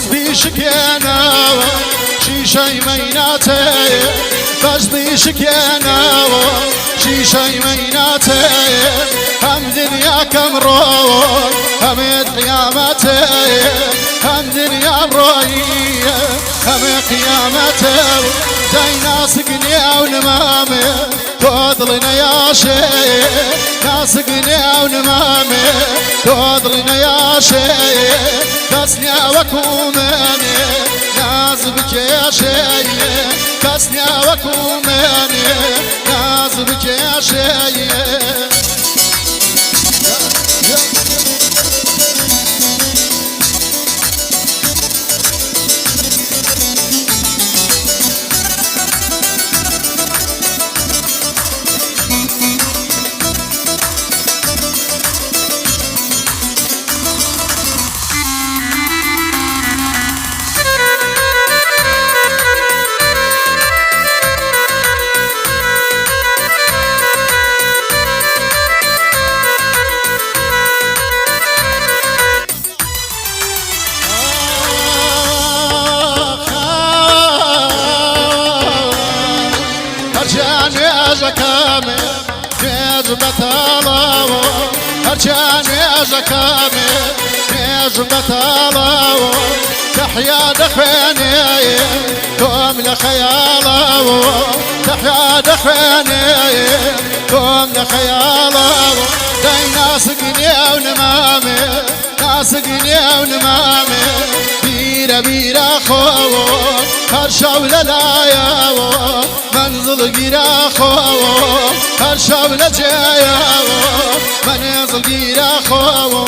بس بيشكينا شيشة يميناتي بس بيشكينا شيشة يميناتي هم دنيا كمرون هم قيامتي هم دنيا بروية هم قيامتي زي ناس قنيا ونمامي تودلنا يا شيخ ناس قنيا ونمامي تودلنا يا شيخ كسنيا وكوماني ناس بك يا شيخ كسنيا وكوماني ناس بك يا شيخ زكامي نزبة الله هرجان يا زكامي نزبة الله تحيا دخواني قوم لخياله تحيا دخواني قوم لخياله داي ناس قنيا ونمامي ناس قنيا ونمامي بيرا بيرا خو هرشاولة لايا منزل قيرا خو هرشاولة جايا منزل قيرا خو